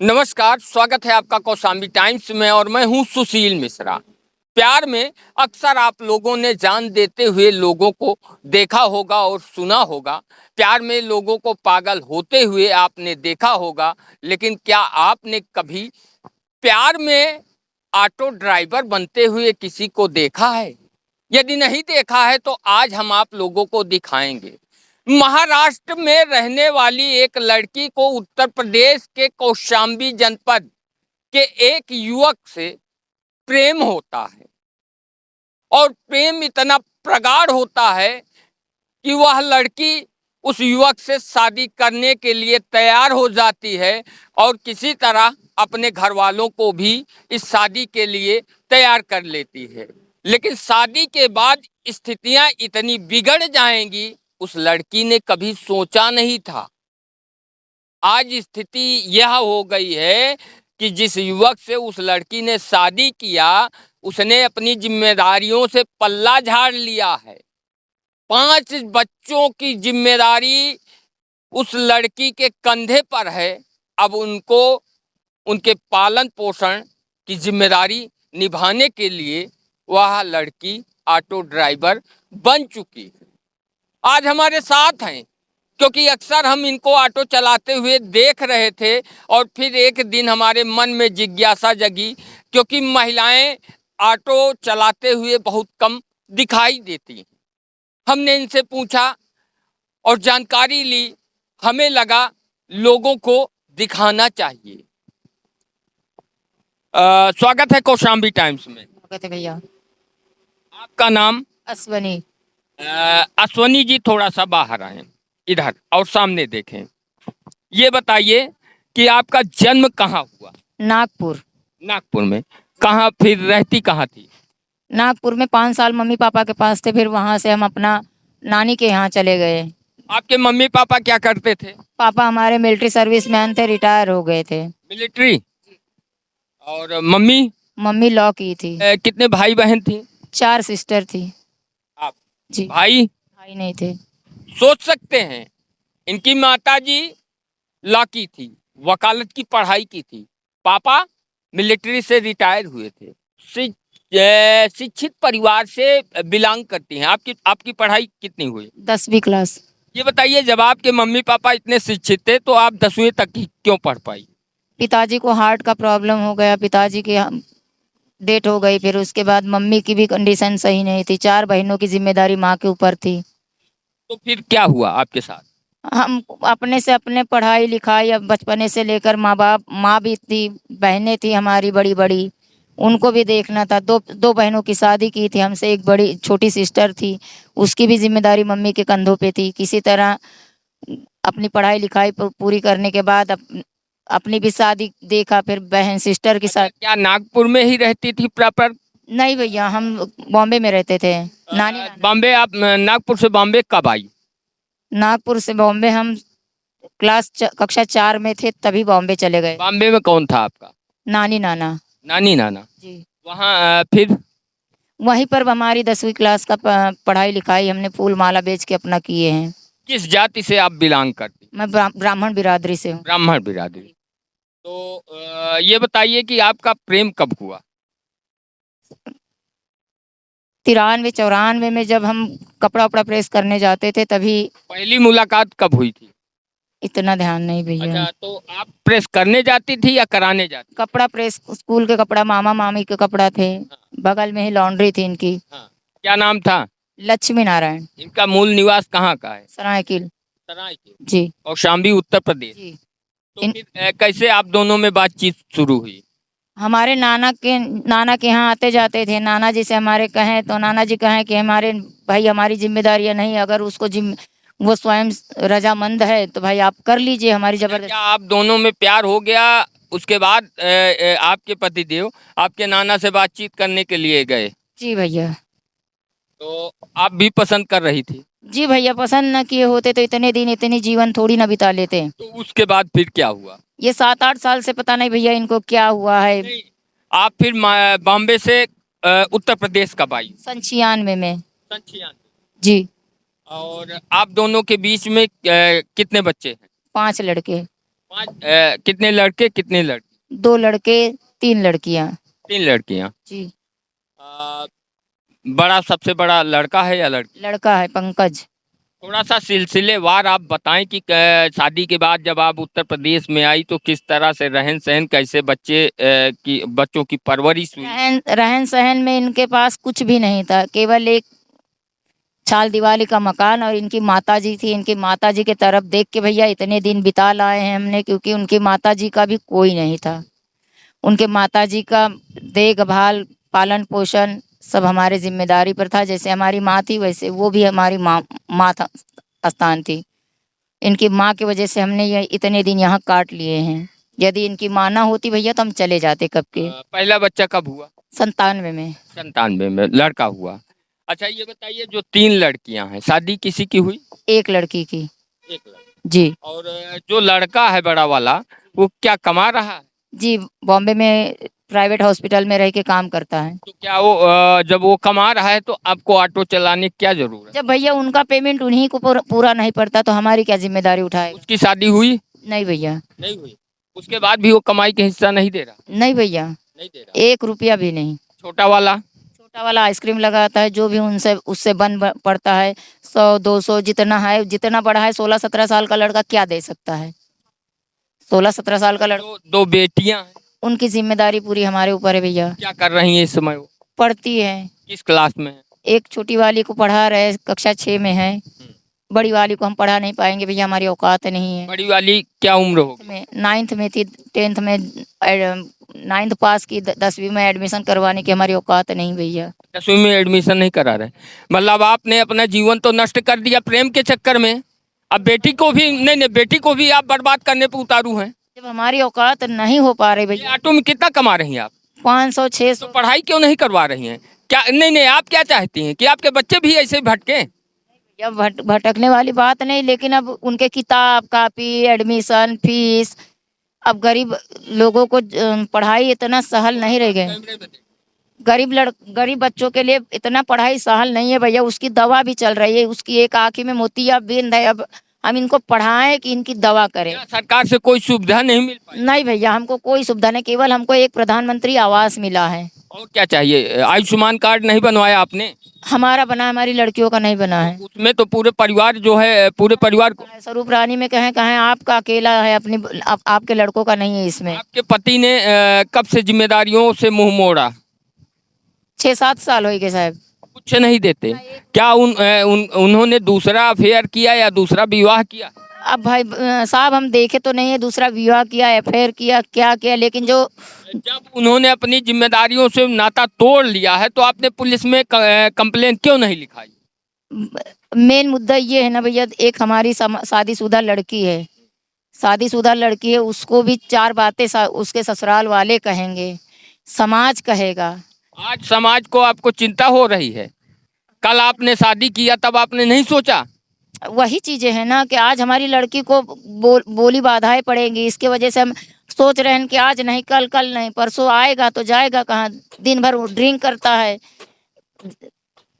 नमस्कार, स्वागत है आपका कौशाम्बी टाइम्स में और मैं हूं सुशील मिश्रा। प्यार में अक्सर आप लोगों ने जान देते हुए लोगों को देखा होगा और सुना होगा। प्यार में लोगों को पागल होते हुए आपने देखा होगा, लेकिन क्या आपने कभी प्यार में ऑटो ड्राइवर बनते हुए किसी को देखा है? यदि नहीं देखा है तो आज हम आप लोगों को दिखाएंगे। महाराष्ट्र में रहने वाली एक लड़की को उत्तर प्रदेश के कौशाम्बी जनपद के एक युवक से प्रेम होता है और प्रेम इतना प्रगाढ़ होता है कि वह लड़की उस युवक से शादी करने के लिए तैयार हो जाती है और किसी तरह अपने घर वालों को भी इस शादी के लिए तैयार कर लेती है। लेकिन शादी के बाद स्थितियां इतनी बिगड़ जाएंगी, उस लड़की ने कभी सोचा नहीं था। आज स्थिति यह हो गई है कि जिस युवक से उस लड़की ने शादी किया, उसने अपनी जिम्मेदारियों से पल्ला झाड़ लिया है। 5 बच्चों की जिम्मेदारी उस लड़की के कंधे पर है। अब उनको उनके पालन पोषण की जिम्मेदारी निभाने के लिए वह लड़की ऑटो ड्राइवर बन चुकी है। आज हमारे साथ हैं क्योंकि अक्सर हम इनको ऑटो चलाते हुए देख रहे थे और फिर एक दिन हमारे मन में जिज्ञासा जगी, क्योंकि महिलाएं ऑटो चलाते हुए बहुत कम दिखाई देती हैं। हमने इनसे पूछा और जानकारी ली। हमें लगा लोगों को दिखाना चाहिए। स्वागत है कौशाम्बी टाइम्स में। स्वागत है भैया। आपका नाम? अश्वनी। अश्वनी जी, थोड़ा सा बाहर आए, इधर और सामने देखें। ये बताइए कि आपका जन्म कहाँ हुआ? नागपुर। नागपुर में। कहाँ, फिर रहती कहाँ थी? नागपुर में 5 साल मम्मी पापा के पास थे, फिर वहां से हम अपना नानी के यहाँ चले गए। आपके मम्मी पापा क्या करते थे? पापा हमारे मिलिट्री सर्विस मैन थे, रिटायर हो गए थे। मिलिट्री। और मम्मी? मम्मी लॉ की थी। कितने भाई बहन थी? 4 सिस्टर थी। आप? जी। भाई? भाई नहीं थे। सोच सकते हैं, इनकी माताजी लॉ की थी, वकालत की पढ़ाई की थी। पापा मिलिट्री से रिटायर हुए थे। शिक्षित परिवार से बिलोंग करती हैं। आपकी पढ़ाई कितनी हुई? 10वीं क्लास। ये बताइए, जब आपके मम्मी पापा इतने शिक्षित थे तो आप 10वीं तक ही क्यों पढ़ पाई? पिताजी को हार्ट का प्रॉब्लम हो गया, पिताजी की डेट हो गई। फिर उसके बाद मम्मी की भी कंडीशन सही नहीं थी। 4 बहनों की जिम्मेदारी माँ के ऊपर थी। तो फिर क्या हुआ आपके साथ? हम अपने से अपने पढ़ाई लिखाई, अब बचपने से लेकर माँ भी थी, बहनें थी हमारी बड़ी बड़ी, उनको भी देखना था। दो बहनों की शादी की थी हमसे, एक बड़ी छोटी सिस्टर थी, उसकी भी जिम्मेदारी मम्मी के कंधों पे थी। किसी तरह अपनी पढ़ाई लिखाई पूरी करने के बाद अपनी भी शादी देखा, फिर बहन सिस्टर के साथ। क्या नागपुर में ही रहती थी प्रॉपर? नहीं भैया, हम बॉम्बे में रहते थे। बॉम्बे? आप नागपुर से बॉम्बे कब आई? नागपुर से बॉम्बे हम कक्षा 4 में थे, तभी बॉम्बे चले गए। बॉम्बे में कौन था आपका? नानी नाना। नानी नाना जी। वहाँ फिर? वहीं पर हमारी 10वीं क्लास का पढ़ाई लिखाई हमने फूल माला बेच के अपना किए हैं। किस जाति से आप बिलोंग करती? मैं ब्राह्मण बिरादरी से हूँ। ब्राह्मण बिरादरी। तो ये बताइए कि आपका प्रेम कब हुआ? 93-94 में जब हम कपड़ा उपड़ा प्रेस करने जाते थे तभी। पहली मुलाकात कब हुई थी? इतना ध्यान नहीं भैया। अच्छा, तो आप प्रेस करने जाती थी या कराने जाती? कपड़ा प्रेस, स्कूल के कपड़ा, मामा मामी के कपड़ा थे। बगल में ही लॉन्ड्री थी इनकी। क्या नाम था? लक्ष्मी नारायण। इनका मूल निवास कहाँ का है? सरायकील। सरायकील। जी। कौशाम्बी उत्तर प्रदेश। जी। तो फिर कैसे आप दोनों में बातचीत शुरू हुई? हमारे नाना के यहाँ आते जाते थे। नाना जी से हमारे कहें तो नाना जी कहें कि हमारे भाई हमारी जिम्मेदारी है नहीं, अगर उसको वो स्वयं रजामंद है तो भाई आप कर लीजिए, हमारी जबरदस्ती। क्या आप दोनों में प्यार हो गया? उसके बाद आपके पतिदेव आपके नाना से बातचीत करने के लिए गए? जी भैया। तो आप भी पसंद कर रही थी? जी भैया, पसंद न किए होते तो इतने दिन इतनी जीवन थोड़ी ना बिता लेते। तो उसके बाद फिर क्या हुआ? ये 7-8 साल से पता नहीं भैया इनको क्या हुआ है। नहीं, आप फिर बॉम्बे से उत्तर प्रदेश कब आई? 96 में। 96। जी। और आप दोनों के बीच में कितने बच्चे हैं? 5 लड़के। कितने लड़के कितने लड़की? 2 लड़के 3 लड़कियां। 3 लड़कियां। जी। अ, बड़ा सबसे बड़ा लड़का है या लड़की? लड़का है पंकज। थोड़ा सा सिलसिलेवार आप बताएं कि शादी के बाद जब आप उत्तर प्रदेश में आई तो किस तरह से रहन सहन, कैसे की बच्चों की परवरिश हुई? रहन रहन सहन में इनके पास कुछ भी नहीं था, केवल एक चाल दीवाली का मकान और इनकी माताजी थी। इनकी माताजी के तरफ देख के भैया इतने दिन बिता लाए हैं हमने, क्योंकि उनकी माताजी का भी कोई नहीं था। उनके माताजी का देखभाल पालन पोषण सब हमारे जिम्मेदारी पर था। जैसे हमारी माँ थी वैसे वो भी हमारी माँ था, स्थान थी। इनकी माँ की वजह से हमने ये इतने दिन यहाँ काट लिए हैं। यदि इनकी माँ ना होती भैया तो हम चले जाते कब के। पहला बच्चा कब हुआ? 97 में। 97 में लड़का हुआ। अच्छा ये बताइए, जो 3 लड़कियां हैं, शादी किसी की हुई? एक लड़की की। एक लड़की। जी। और जो लड़का है बड़ा वाला, वो क्या कमा रहा है? जी, बॉम्बे में प्राइवेट हॉस्पिटल में रह के काम करता है। तो क्या वो जब वो कमा रहा है तो आपको ऑटो चलाने की क्या जरूरत है? जब भैया उनका पेमेंट उन्हीं को पूरा नहीं पड़ता तो हमारी क्या जिम्मेदारी उठाएगा? उसकी शादी हुई? नहीं भैया। नहीं हुई। उसके बाद भी वो कमाई के हिस्सा नहीं दे रहा? नहीं भैया, नहीं दे रहा। 1 रुपया भी नहीं। छोटा वाला? छोटा वाला आइसक्रीम लगाता है, जो भी उनसे उससे पड़ता है 100-200 जितना है। जितना बड़ा है 16-17 साल का लड़का क्या दे सकता है? 16-17 साल का लड़का। 2 बेटियां हैं। उनकी जिम्मेदारी पूरी हमारे ऊपर है भैया। क्या कर रही हैं इस समय वो? पढ़ती है। किस क्लास में है? एक छोटी वाली को पढ़ा रहे, कक्षा 6 में है। बड़ी वाली को हम पढ़ा नहीं पाएंगे भैया, हमारी औकात नहीं है। बड़ी वाली क्या उम्र होगी? में 9th में थी, 10th में 9th पास की, 10वीं में एडमिशन करवाने की हमारी औकात नहीं भैया। 10वीं में एडमिशन नहीं करा रहे? मतलब आपने अपना जीवन तो नष्ट कर दिया प्रेम के चक्कर में। अब बेटी को भी नहीं, बेटी को भी आप बर्बाद करने पे उतारू हैं। जब हमारी औकात नहीं हो पा रही भैया। ऑटो में कितना कमा रही हैं आप? 500-600। तो पढ़ाई क्यों नहीं करवा रही हैं? क्या नहीं, आप क्या चाहती हैं कि आपके बच्चे भी ऐसे भटके? या भटकने वाली बात नहीं, लेकिन अब उनके किताब कॉपी एडमिशन फीस, अब गरीब लोगों को पढ़ाई इतना सहल नहीं रह गए। गरीब बच्चों के लिए इतना पढ़ाई सहल नहीं है भैया। उसकी दवा भी चल रही है, उसकी एक आँखी में मोतियाबिंद है। अब हम इनको पढ़ाएं कि इनकी दवा करें? सरकार से कोई सुविधा नहीं मिल पाई? नहीं भैया, हमको कोई सुविधा नहीं, केवल हमको एक प्रधानमंत्री आवास मिला है। और क्या चाहिए? आयुष्मान कार्ड नहीं बनवाया आपने? हमारा बना, हमारी लड़कियों का नहीं बना है। उसमें तो पूरे परिवार जो है, पूरे परिवार को। स्वरूप रानी में कहें आपका अकेला है, आपके लड़कों का नहीं है इसमें। आपके पति ने कब से जिम्मेदारियों से मुंह मोड़ा? 6-7 साल हो गए साहब। कुछ नहीं देते? क्या उन्होंने दूसरा अफेयर किया या दूसरा विवाह किया? अब भाई साहब हम देखे तो नहीं है दूसरा विवाह किया, अफेयर किया, क्या किया, लेकिन जो जब उन्होंने अपनी जिम्मेदारियों से नाता तोड़ लिया है तो आपने पुलिस में कंप्लेन क्यों नहीं लिखाई? मेन मुद्दा ये है ना भैया, एक हमारी शादीशुदा लड़की है। शादीशुदा लड़की है, उसको भी 4 बातें उसके ससुराल वाले कहेंगे, समाज कहेगा। आज समाज को आपको चिंता हो रही है? कल आपने शादी किया तब आपने नहीं सोचा? वही चीजें हैं ना कि आज हमारी लड़की को बोली बाधाएं पड़ेंगी। इसके वजह से हम सोच रहे हैं कि आज नहीं कल, कल नहीं परसों आएगा तो जाएगा कहाँ? दिन भर ड्रिंक करता है,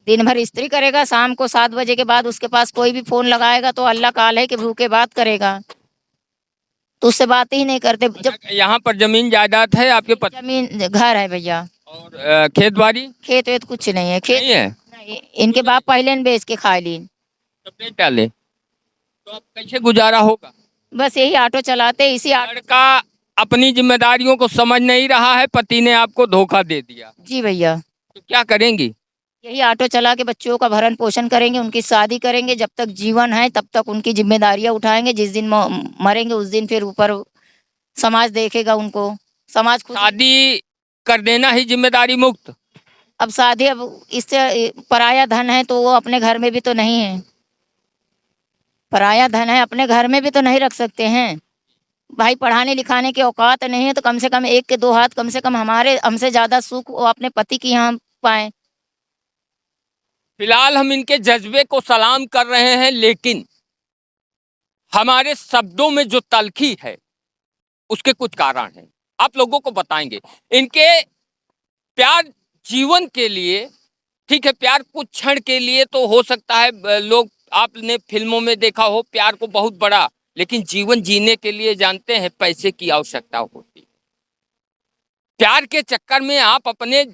दिन भर स्त्री करेगा, शाम को 7 बजे के बाद उसके पास कोई भी फोन लगाएगा तो अल्लाह काल है कि भूखे बात करेगा, तो उससे बात ही नहीं करते। जब यहाँ पर जमीन जायदाद है आपके पास? जमीन घर है भैया। और खेत बाड़ी? खेत वेत कुछ नहीं है। खेत नहीं है? नहीं, इनके बाप पहले ने बेच के खा ली। तो बेच डाले तो अब कैसे गुजारा होगा? बस यही ऑटो चलाते, इसी लड़का अपनी जिम्मेदारियों को समझ नहीं रहा है, पति ने आपको धोखा दे दिया। जी भैया। तो क्या करेंगी? यही ऑटो चला के बच्चों का भरण पोषण करेंगे, उनकी शादी करेंगे। जब तक जीवन है तब तक उनकी जिम्मेदारियां उठाएंगे। जिस दिन मरेंगे उस दिन फिर ऊपर समाज देखेगा उनको। समाज खुद शादी कर देना ही जिम्मेदारी मुक्त। अब शादी, अब इससे पराया धन है तो वो अपने घर में भी तो नहीं है। पराया धन है, अपने घर में भी तो नहीं रख सकते हैं भाई। पढ़ाने लिखाने की औकात नहीं है तो कम से कम 1 के 2 हाथ कम से कम हमसे ज्यादा सुख वो अपने पति की यहाँ पाए। फिलहाल हम इनके जज्बे को सलाम कर रहे हैं, लेकिन हमारे शब्दों में जो तलखी है उसके कुछ कारण हैं, आप लोगों को बताएंगे। इनके प्यार जीवन के लिए, ठीक है, प्यार कुछ क्षण के लिए तो हो सकता है। लोग, आपने फिल्मों में देखा हो, प्यार को बहुत बड़ा लेकिन जीवन जीने के लिए जानते हैं पैसे की आवश्यकता होती है। प्यार के चक्कर में आप अपने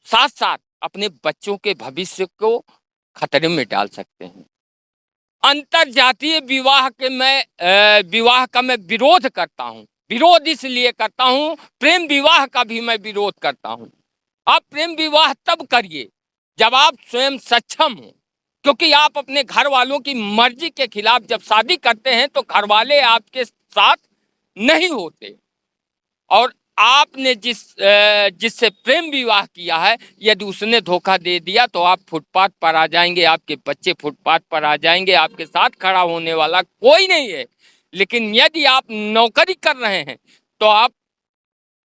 साथ साथ अपने बच्चों के भविष्य को खतरे में डाल सकते हैं। अंतर जातीय विवाह का मैं विरोध करता हूं। विरोध इसलिए करता हूं, प्रेम विवाह का भी मैं विरोध करता हूं। आप प्रेम विवाह तब करिए जब आप स्वयं सक्षम हो, क्योंकि आप अपने घर वालों की मर्जी के खिलाफ जब शादी करते हैं तो घर वाले आपके साथ नहीं होते। और आपने जिससे प्रेम विवाह किया है, यदि उसने धोखा दे दिया तो आप फुटपाथ पर आ जाएंगे, आपके बच्चे फुटपाथ पर आ जाएंगे, आपके साथ खड़ा होने वाला कोई नहीं है। लेकिन यदि आप नौकरी कर रहे हैं तो आप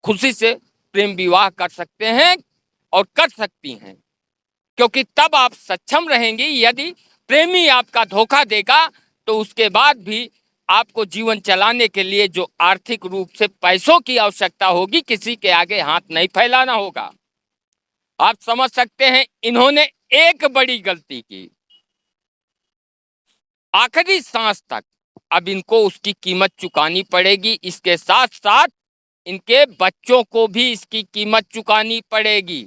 खुशी से प्रेम विवाह कर सकते हैं और कर सकती हैं, क्योंकि तब आप सक्षम रहेंगी। यदि प्रेमी आपका धोखा देगा तो उसके बाद भी आपको जीवन चलाने के लिए जो आर्थिक रूप से पैसों की आवश्यकता होगी, किसी के आगे हाथ नहीं फैलाना होगा। आप समझ सकते हैं, इन्होंने एक बड़ी गलती की। आखिरी सांस तक अब इनको उसकी कीमत चुकानी पड़ेगी। इसके साथ साथ इनके बच्चों को भी इसकी कीमत चुकानी पड़ेगी।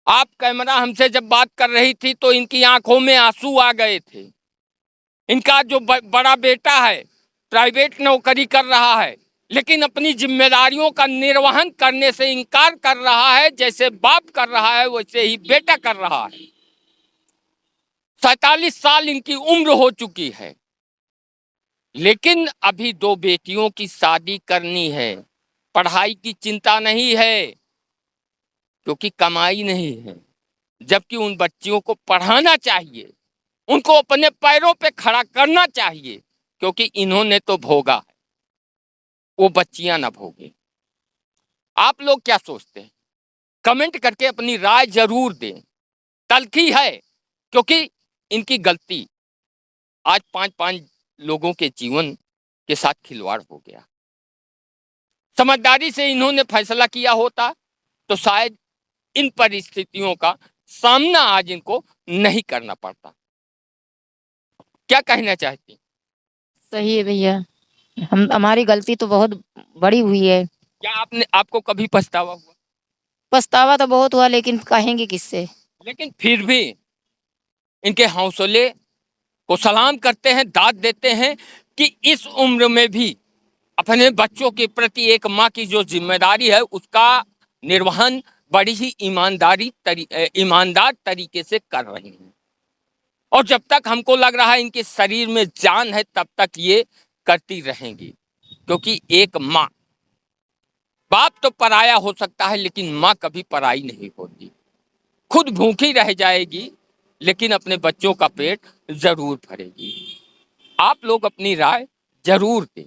आप कैमरा हमसे जब बात कर रही थी तो इनकी आंखों में आंसू आ गए थे। इनका जो बड़ा बेटा है प्राइवेट नौकरी कर रहा है, लेकिन अपनी जिम्मेदारियों का निर्वहन करने से इनकार कर रहा है। जैसे बाप कर रहा है वैसे ही बेटा कर रहा है। 47 साल इनकी उम्र हो चुकी है, लेकिन अभी 2 बेटियों की शादी करनी है। पढ़ाई की चिंता नहीं है, क्योंकि कमाई नहीं है। जबकि उन बच्चियों को पढ़ाना चाहिए, उनको अपने पैरों पे खड़ा करना चाहिए, क्योंकि इन्होंने तो भोगा है, वो बच्चियां ना भोगे। आप लोग क्या सोचते हैं? कमेंट करके अपनी राय जरूर दें। तलखी है, क्योंकि इनकी गलती आज 5-5 लोगों के जीवन के साथ खिलवाड़ हो गया। समझदारी से इन्होंने फैसला किया होता तो शायद इन परिस्थितियों का सामना आज इनको नहीं करना पड़ता। क्या कहना चाहती? सही है भैया, हमारी गलती तो बहुत बड़ी हुई है। क्या आपको कभी पछतावा हुआ? पछतावा तो बहुत हुआ, लेकिन कहेंगे किससे। लेकिन फिर भी इनके हौसले को सलाम करते हैं, दाद देते हैं कि इस उम्र में भी अपने बच्चों के प्रति एक माँ की जो जिम्मेदारी है उसका निर्वहन बड़ी ही ईमानदार तरीके से कर रही हैं। और जब तक हमको लग रहा है इनके शरीर में जान है, तब तक ये करती रहेंगी। क्योंकि एक माँ, बाप तो पराया हो सकता है लेकिन माँ कभी पराई नहीं होती। खुद भूखी रह जाएगी लेकिन अपने बच्चों का पेट जरूर भरेगी। आप लोग अपनी राय जरूर दें।